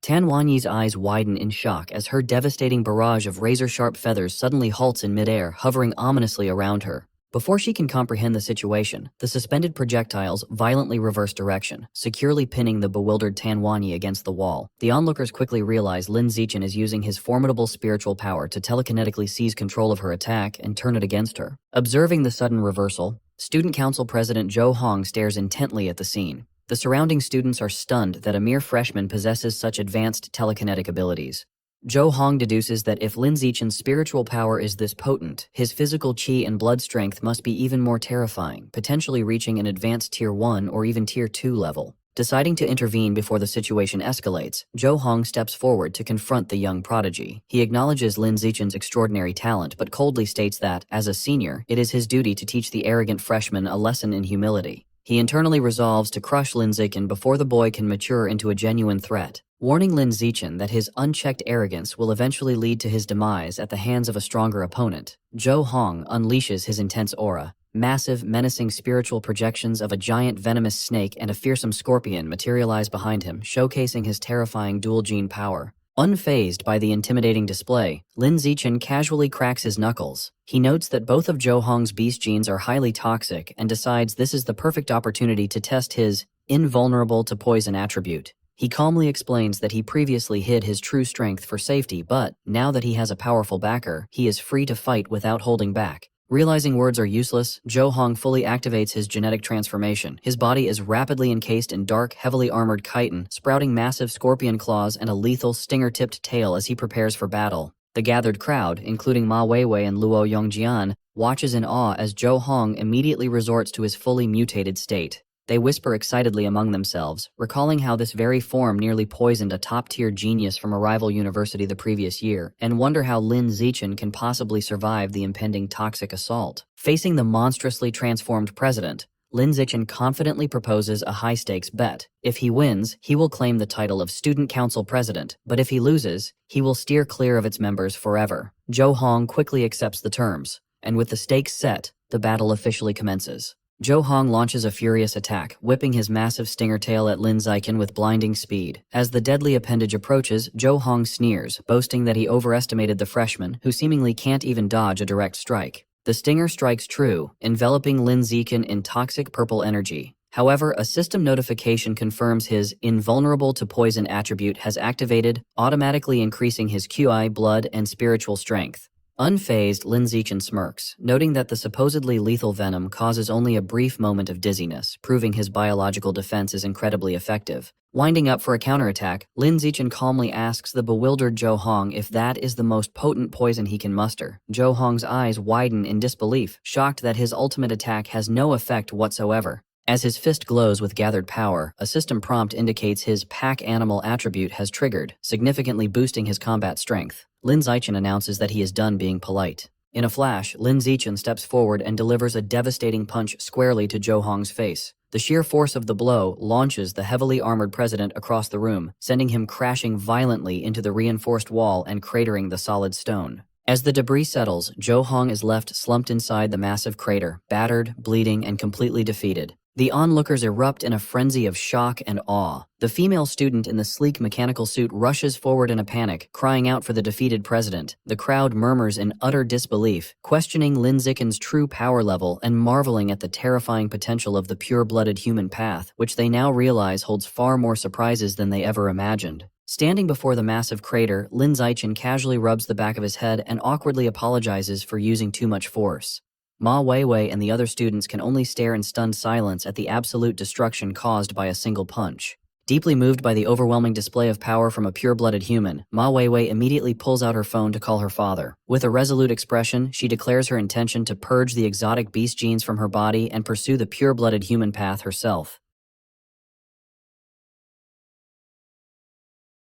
Tan Wanyi's eyes widen in shock as her devastating barrage of razor-sharp feathers suddenly halts in midair, hovering ominously around her. Before she can comprehend the situation, the suspended projectiles violently reverse direction, securely pinning the bewildered Tan Wanyi against the wall. The onlookers quickly realize Lin Zichen is using his formidable spiritual power to telekinetically seize control of her attack and turn it against her. Observing the sudden reversal, Student Council President Zhou Hong stares intently at the scene. The surrounding students are stunned that a mere freshman possesses such advanced telekinetic abilities. Zhou Hong deduces that if Lin Zichen's spiritual power is this potent, his physical qi and blood strength must be even more terrifying, potentially reaching an advanced Tier 1 or even Tier 2 level. Deciding to intervene before the situation escalates, Zhou Hong steps forward to confront the young prodigy. He acknowledges Lin Zichen's extraordinary talent but coldly states that, as a senior, it is his duty to teach the arrogant freshman a lesson in humility. He internally resolves to crush Lin Zichen before the boy can mature into a genuine threat, warning Lin Zichen that his unchecked arrogance will eventually lead to his demise at the hands of a stronger opponent. Zhou Hong unleashes his intense aura. Massive, menacing spiritual projections of a giant venomous snake and a fearsome scorpion materialize behind him, showcasing his terrifying dual-gene power. Unfazed by the intimidating display, Lin Zichen casually cracks his knuckles. He notes that both of Zhou Hong's beast genes are highly toxic and decides this is the perfect opportunity to test his invulnerable to poison attribute. He calmly explains that he previously hid his true strength for safety, but now that he has a powerful backer, he is free to fight without holding back. Realizing words are useless, Zhou Hong fully activates his genetic transformation. His body is rapidly encased in dark, heavily armored chitin, sprouting massive scorpion claws and a lethal stinger-tipped tail as he prepares for battle. The gathered crowd, including Ma Weiwei and Luo Yongjian, watches in awe as Zhou Hong immediately resorts to his fully mutated state. They whisper excitedly among themselves, recalling how this very form nearly poisoned a top-tier genius from a rival university the previous year, and wonder how Lin Zichen can possibly survive the impending toxic assault. Facing the monstrously transformed president, Lin Zichen confidently proposes a high-stakes bet. If he wins, he will claim the title of Student Council President, but if he loses, he will steer clear of its members forever. Zhou Hong quickly accepts the terms, and with the stakes set, the battle officially commences. Zhou Hong launches a furious attack, whipping his massive stinger tail at Lin Zichen with blinding speed. As the deadly appendage approaches, Zhou Hong sneers, boasting that he overestimated the freshman, who seemingly can't even dodge a direct strike. The stinger strikes true, enveloping Lin Zichen in toxic purple energy. However, a system notification confirms his invulnerable to poison attribute has activated, automatically increasing his QI, blood, and spiritual strength. Unfazed, Lin Zichen smirks, noting that the supposedly lethal venom causes only a brief moment of dizziness, proving his biological defense is incredibly effective. Winding up for a counterattack, Lin Zichen calmly asks the bewildered Zhou Hong if that is the most potent poison he can muster. Zhou Hong's eyes widen in disbelief, shocked that his ultimate attack has no effect whatsoever. As his fist glows with gathered power, a system prompt indicates his pack animal attribute has triggered, significantly boosting his combat strength. Lin Zichen announces that he is done being polite. In a flash, Lin Zichen steps forward and delivers a devastating punch squarely to Zhou Hong's face. The sheer force of the blow launches the heavily armored president across the room, sending him crashing violently into the reinforced wall and cratering the solid stone. As the debris settles, Zhou Hong is left slumped inside the massive crater, battered, bleeding, and completely defeated. The onlookers erupt in a frenzy of shock and awe. The female student in the sleek mechanical suit rushes forward in a panic, crying out for the defeated president. The crowd murmurs in utter disbelief, questioning Lin Zichen's true power level and marveling at the terrifying potential of the pure-blooded human path, which they now realize holds far more surprises than they ever imagined. Standing before the massive crater, Lin Zichen casually rubs the back of his head and awkwardly apologizes for using too much force. Ma Weiwei and the other students can only stare in stunned silence at the absolute destruction caused by a single punch. Deeply moved by the overwhelming display of power from a pure-blooded human, Ma Weiwei immediately pulls out her phone to call her father. With a resolute expression, she declares her intention to purge the exotic beast genes from her body and pursue the pure-blooded human path herself.